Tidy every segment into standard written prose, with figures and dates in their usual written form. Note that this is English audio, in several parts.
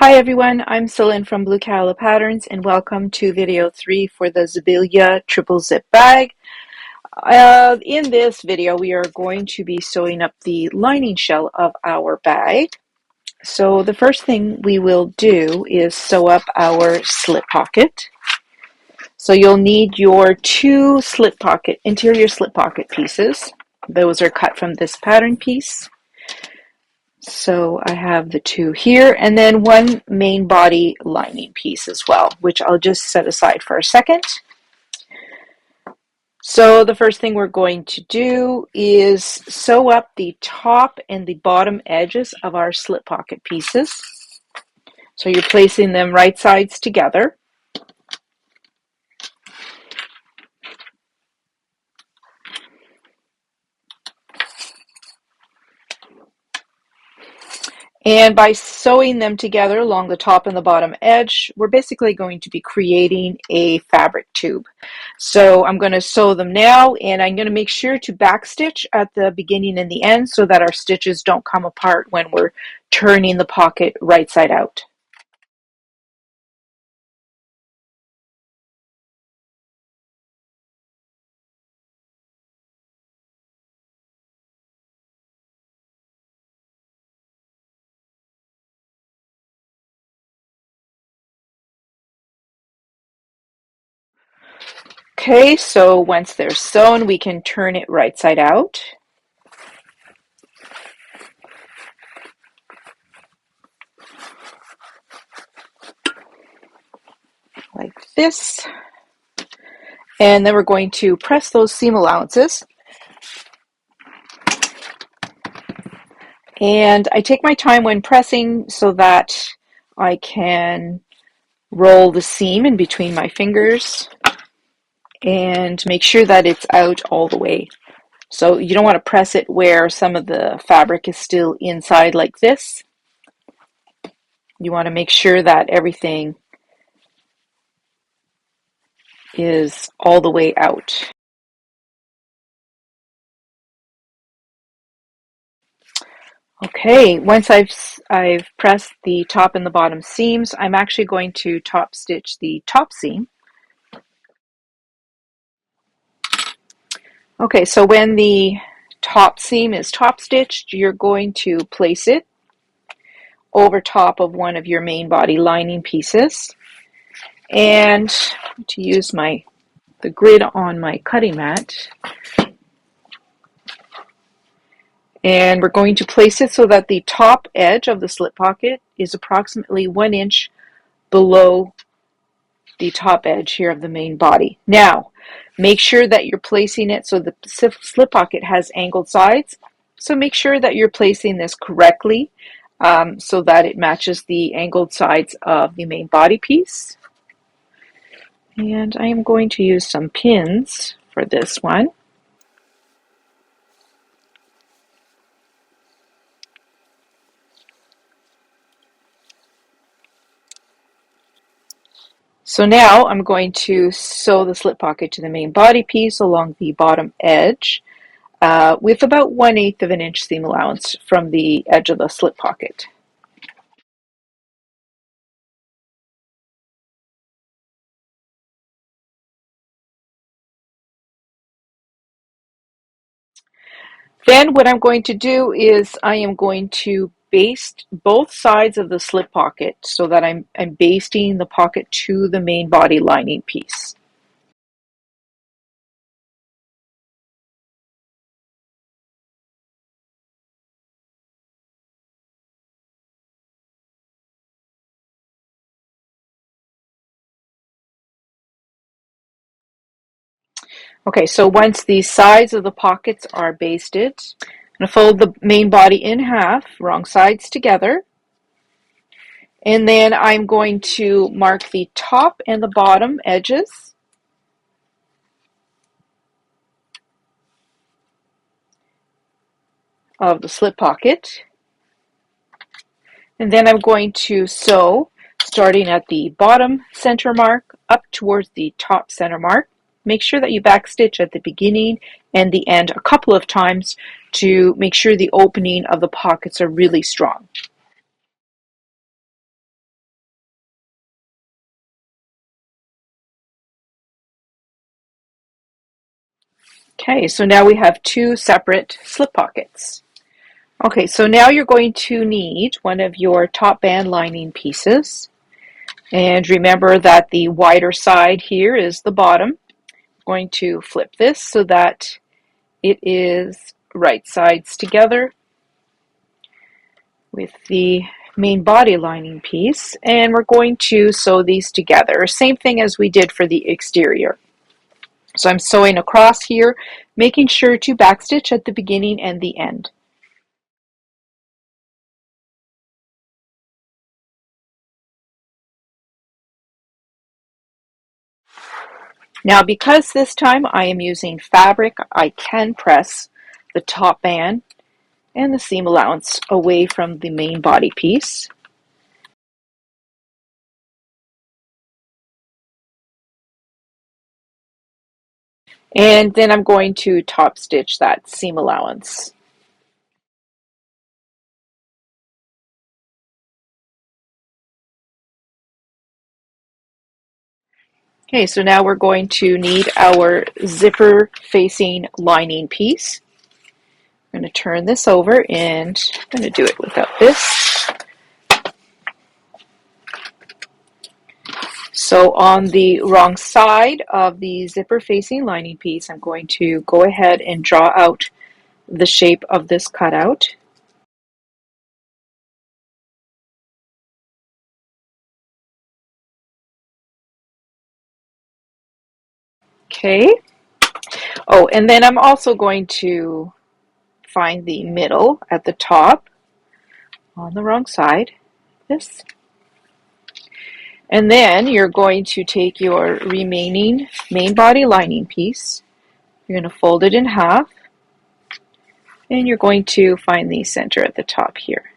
Hi everyone, I'm Celine from Blue Calla Patterns and welcome to video 3 for the Zabelia Triple Zip bag. In this video we are going to be sewing up the lining shell of our bag. So the first thing we will do is sew up our slip pocket. So you'll need your two interior slip pocket pieces. Those are cut from this pattern piece. So I have the two here, and then one main body lining piece as well, which I'll just set aside for a second. So the first thing we're going to do is sew up the top and the bottom edges of our slip pocket pieces. So you're placing them right sides together. And by sewing them together along the top and the bottom edge, we're basically going to be creating a fabric tube. So I'm going to sew them now, and I'm going to make sure to backstitch at the beginning and the end so that our stitches don't come apart when we're turning the pocket right side out. Okay, so once they're sewn, we can turn it right side out. Like this. And then we're going to press those seam allowances. And I take my time when pressing so that I can roll the seam in between my fingers and make sure that it's out all the way. So you don't want to press it where some of the fabric is still inside like this. You want to make sure that everything is all the way out. Okay, once I've pressed the top and the bottom seams, I'm actually going to top stitch the top seam. Okay, so when the top seam is top stitched, you're going to place it over top of one of your main body lining pieces. And to use the grid on my cutting mat, and we're going to place it so that the top edge of the slip pocket is approximately 1 inch below the top edge here of the main body. Now, make sure that you're placing it so the slip pocket has angled sides. So make sure that you're placing this correctly so that it matches the angled sides of the main body piece. And I am going to use some pins for this one. So now I'm going to sew the slip pocket to the main body piece along the bottom edge with about 1/8 of an inch seam allowance from the edge of the slip pocket. Then what I'm going to do is I am going to baste both sides of the slip pocket so that I'm basting the pocket to the main body lining piece. Okay, so once the sides of the pockets are basted, I'm going to fold the main body in half, wrong sides together. And then I'm going to mark the top and the bottom edges. Of the slip pocket. And then I'm going to sew starting at the bottom center mark up towards the top center mark. Make sure that you backstitch at the beginning and the end a couple of times to make sure the opening of the pockets are really strong. Okay, so now we have two separate slip pockets. Okay, so now you're going to need one of your top band lining pieces. And remember that the wider side here is the bottom. I'm going to flip this so that it is right sides together with the main body lining piece, and we're going to sew these together. Same thing as we did for the exterior. So I'm sewing across here, making sure to backstitch at the beginning and the end. Now, because this time I am using fabric, I can press the top band and the seam allowance away from the main body piece. And then I'm going to top stitch that seam allowance. Okay, so now we're going to need our zipper facing lining piece. I'm going to turn this over and I'm going to do it without this. So on the wrong side of the zipper facing lining piece, I'm going to go ahead and draw out the shape of this cutout. Okay. Oh, and then I'm also going to find the middle at the top on the wrong side. This. And then you're going to take your remaining main body lining piece. You're going to fold it in half. And you're going to find the center at the top here.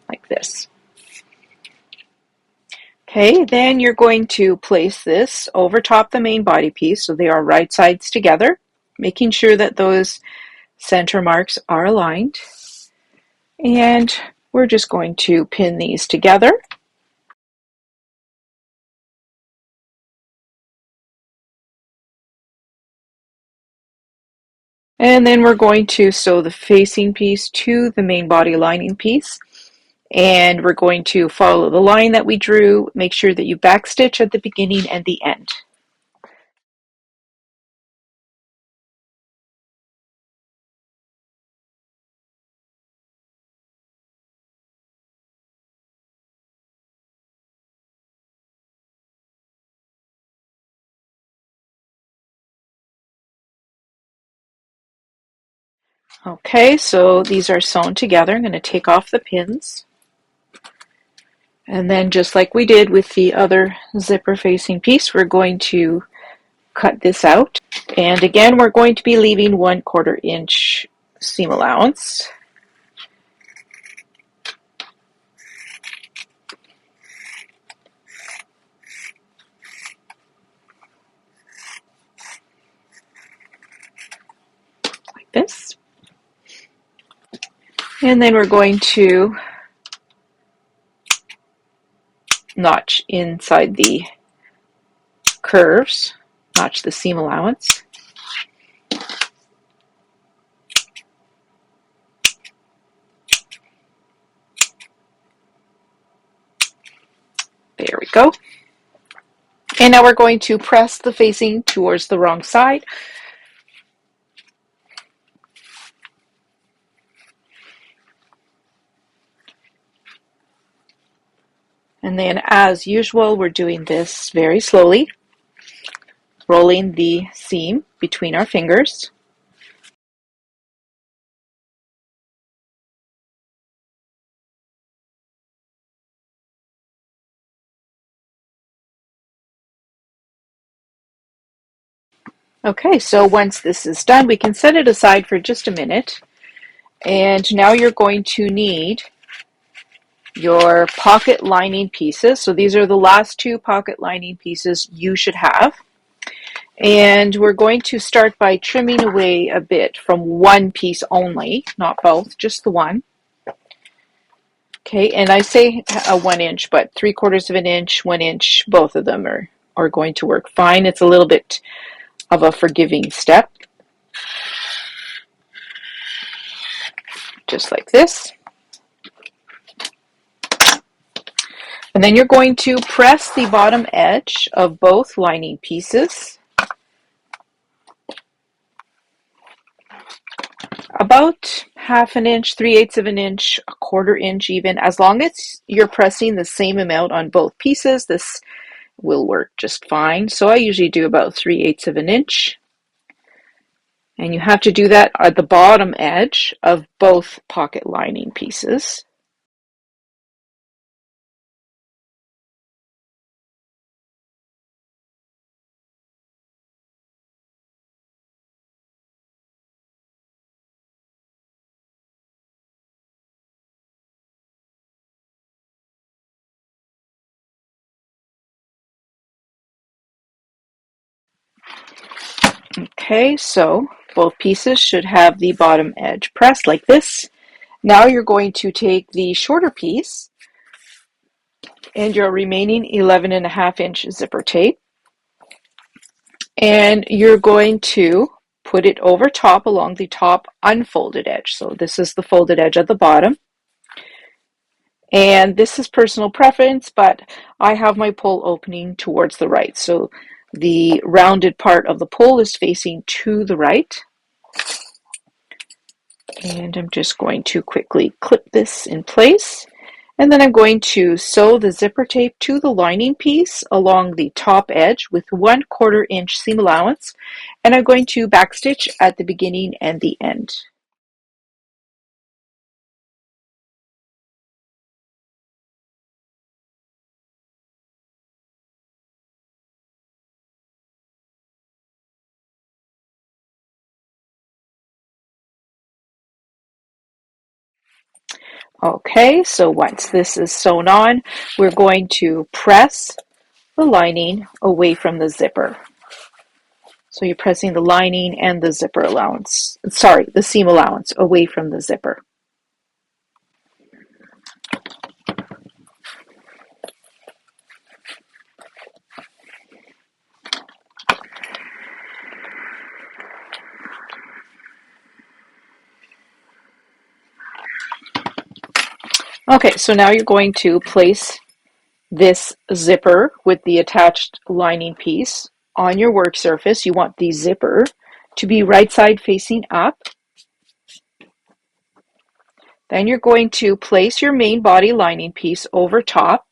Like this. Okay, then you're going to place this over top the main body piece so they are right sides together, making sure that those center marks are aligned. And we're just going to pin these together. And then we're going to sew the facing piece to the main body lining piece. And we're going to follow the line that we drew. Make sure that you backstitch at the beginning and the end. Okay, so these are sewn together. I'm going to take off the pins. And then just like we did with the other zipper facing piece, we're going to cut this out. And again, we're going to be leaving 1/4 inch seam allowance. Like this. And then we're going to notch inside the curves, notch the seam allowance. There we go. And now we're going to press the facing towards the wrong side. And then as usual, we're doing this very slowly, rolling the seam between our fingers. Okay, so once this is done, we can set it aside for just a minute. And now you're going to need your pocket lining pieces. So these are the last two pocket lining pieces you should have. And we're going to start by trimming away a bit from one piece only, not both, just the one. Okay, and I say 1 inch, but 3/4 of an inch, 1 inch, both of them are going to work fine. It's a little bit of a forgiving step, just like this. And then you're going to press the bottom edge of both lining pieces about half an inch, 3/8 of an inch, a quarter inch even. As long as you're pressing the same amount on both pieces, this will work just fine. So I usually do about 3/8 of an inch. And you have to do that at the bottom edge of both pocket lining pieces. Okay, so both pieces should have the bottom edge pressed like this. Now you're going to take the shorter piece and your remaining 11.5-inch zipper tape, and you're going to put it over top along the top unfolded edge. So this is the folded edge at the bottom. And this is personal preference, but I have my pull opening towards the right. So the rounded part of the pull is facing to the right. And I'm just going to quickly clip this in place. And then I'm going to sew the zipper tape to the lining piece along the top edge with 1/4 inch seam allowance. And I'm going to backstitch at the beginning and the end. Okay, so once this is sewn on, we're going to press the lining away from the zipper. So you're pressing the lining and the zipper allowance, sorry, the seam allowance away from the zipper. Okay, so now you're going to place this zipper with the attached lining piece on your work surface. You want the zipper to be right side facing up. Then you're going to place your main body lining piece over top,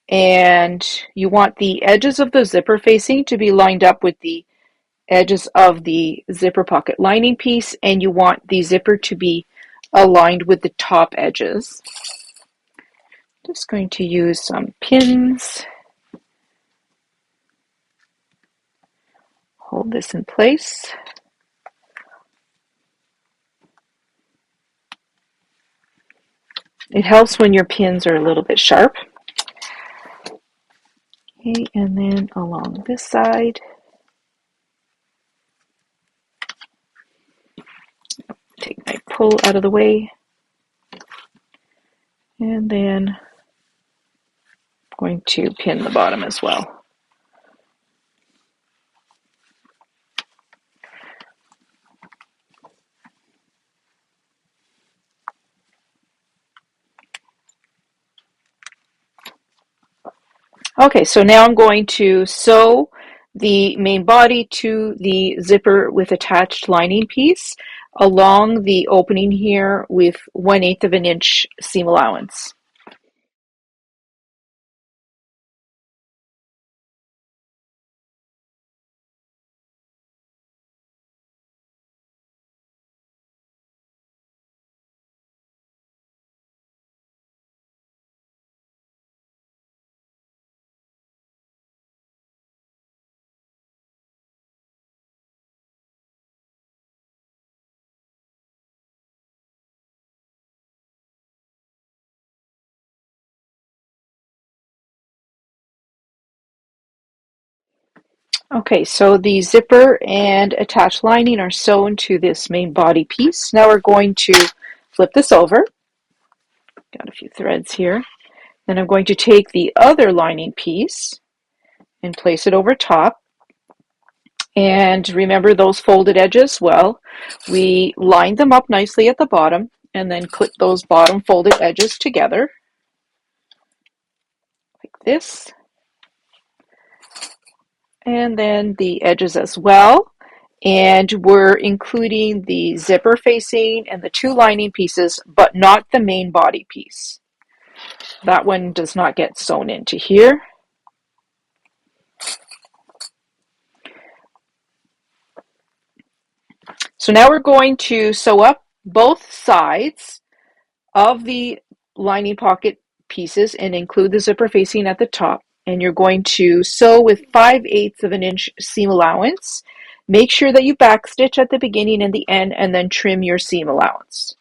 and you want the edges of the zipper facing to be lined up with the edges of the zipper pocket lining piece, and you want the zipper to be aligned with the top edges. Just going to use some pins. Hold this in place. It helps when your pins are a little bit sharp. Okay, and then along this side, take my pull out of the way, and then I'm going to pin the bottom as well. Okay, so now I'm going to sew the main body to the zipper with attached lining piece along the opening here with 1/8 of an inch seam allowance. Okay, so the zipper and attached lining are sewn to this main body piece. Now we're going to flip this over. Got a few threads here. Then I'm going to take the other lining piece and place it over top. And remember those folded edges? Well, we lined them up nicely at the bottom and then clip those bottom folded edges together like this. And then the edges as well. And we're including the zipper facing and the two lining pieces, but not the main body piece. That one does not get sewn into here. So now we're going to sew up both sides of the lining pocket pieces and include the zipper facing at the top. And you're going to sew with 5/8 of an inch seam allowance. Make sure that you backstitch at the beginning and the end, and then trim your seam allowance.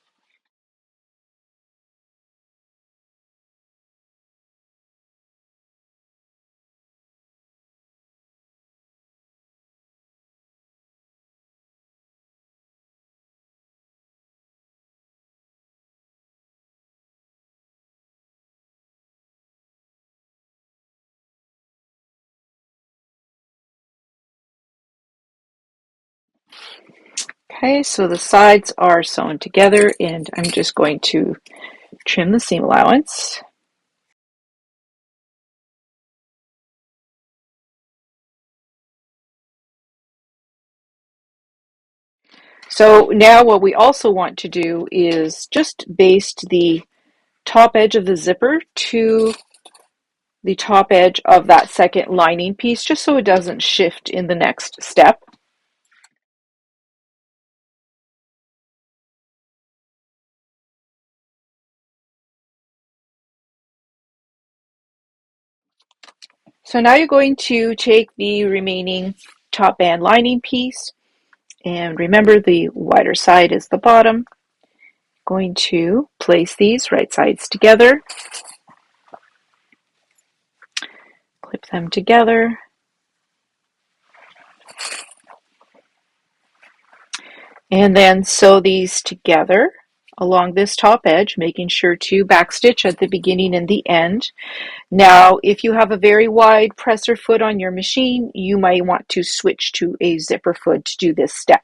Okay, so the sides are sewn together, and I'm just going to trim the seam allowance. So now what we also want to do is just baste the top edge of the zipper to the top edge of that second lining piece, just so it doesn't shift in the next step. So now you're going to take the remaining top band lining piece, and remember the wider side is the bottom. Going to place these right sides together, clip them together, and then sew these together along this top edge, making sure to backstitch at the beginning and the end. Now, if you have a very wide presser foot on your machine, you might want to switch to a zipper foot to do this step.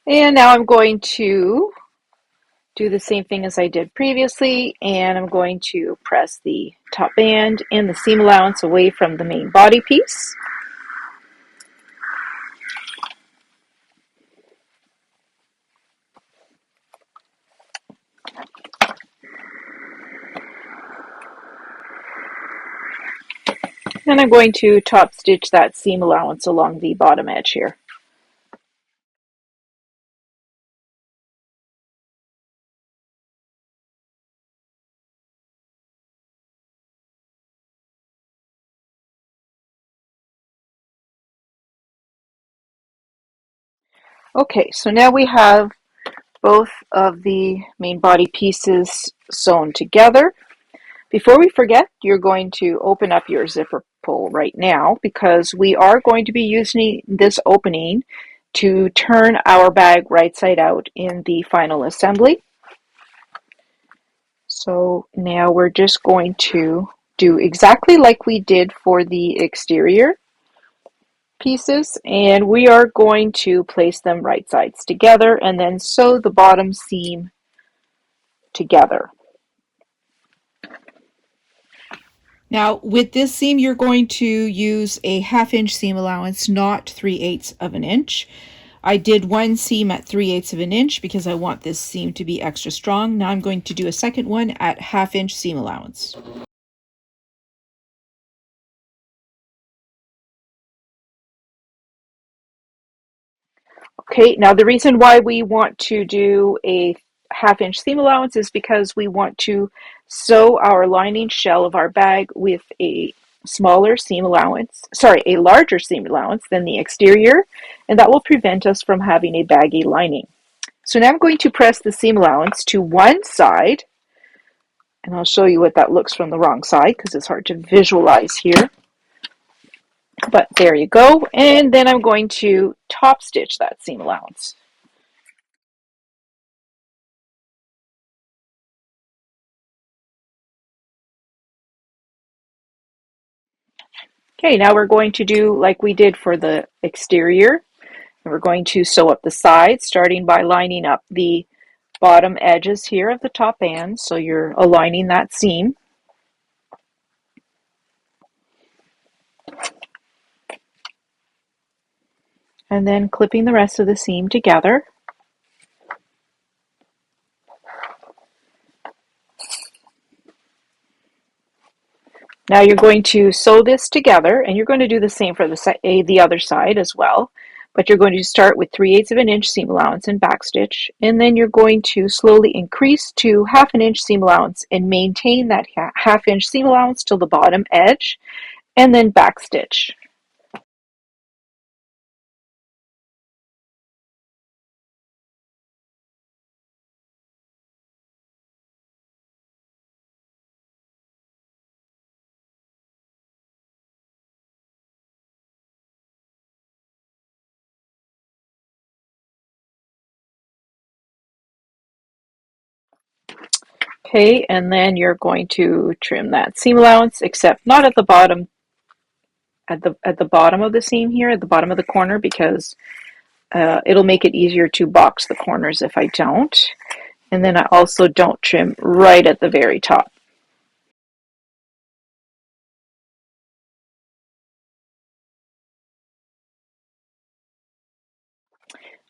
And now I'm going to do the same thing as I did previously, and I'm going to press the top band and the seam allowance away from the main body piece. And I'm going to top stitch that seam allowance along the bottom edge here. Okay, so now we have both of the main body pieces sewn together. Before we forget, you're going to open up your zipper pull right now, because we are going to be using this opening to turn our bag right side out in the final assembly. So now we're just going to do exactly like we did for the exterior pieces, and we are going to place them right sides together and then sew the bottom seam together. Now, with this seam, you're going to use a 1/2 inch seam allowance, not 3/8 of an inch. I did one seam at 3/8 of an inch because I want this seam to be extra strong. Now I'm going to do a second one at 1/2 inch seam allowance. Okay, now the reason why we want to do a 1/2 inch seam allowance is because we want to sew our lining shell of our bag with a larger seam allowance than the exterior, and that will prevent us from having a baggy lining. So now I'm going to press the seam allowance to one side And I'll show you what that looks from the wrong side because it's hard to visualize here. But there you go. And then I'm going to top stitch that seam allowance. Okay, now we're going to do like we did for the exterior. And we're going to sew up the sides, starting by lining up the bottom edges here of the top band. So you're aligning that seam. And then clipping the rest of the seam together. Now you're going to sew this together, and you're going to do the same for the other side as well. But you're going to start with 3/8 of an inch seam allowance and backstitch, and then you're going to slowly increase to 1/2 an inch seam allowance and maintain that 1/2 inch seam allowance till the bottom edge, and then backstitch. Okay, and then you're going to trim that seam allowance, except not at the bottom, at the bottom of the seam here, at the bottom of the corner, because it'll make it easier to box the corners if I don't. And then I also don't trim right at the very top.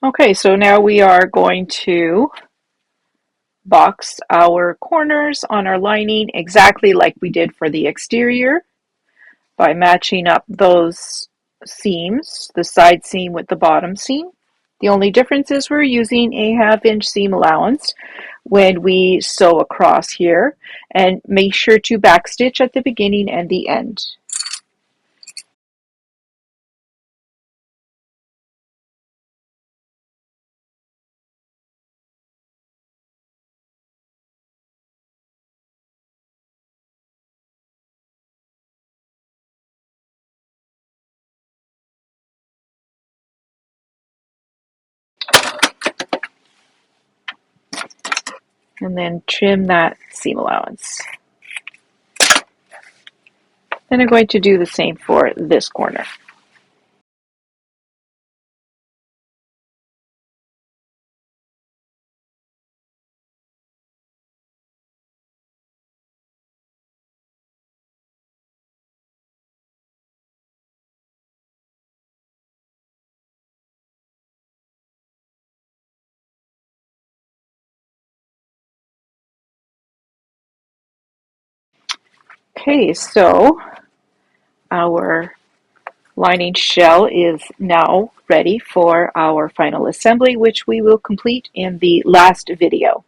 Okay, so now we are going to box our corners on our lining exactly like we did for the exterior by matching up those seams, the side seam with the bottom seam. The only difference is we're using a 1/2 inch seam allowance when we sew across here, and make sure to backstitch at the beginning and the end. And then trim that seam allowance. Then I'm going to do the same for this corner. Okay, so our lining shell is now ready for our final assembly, which we will complete in the last video.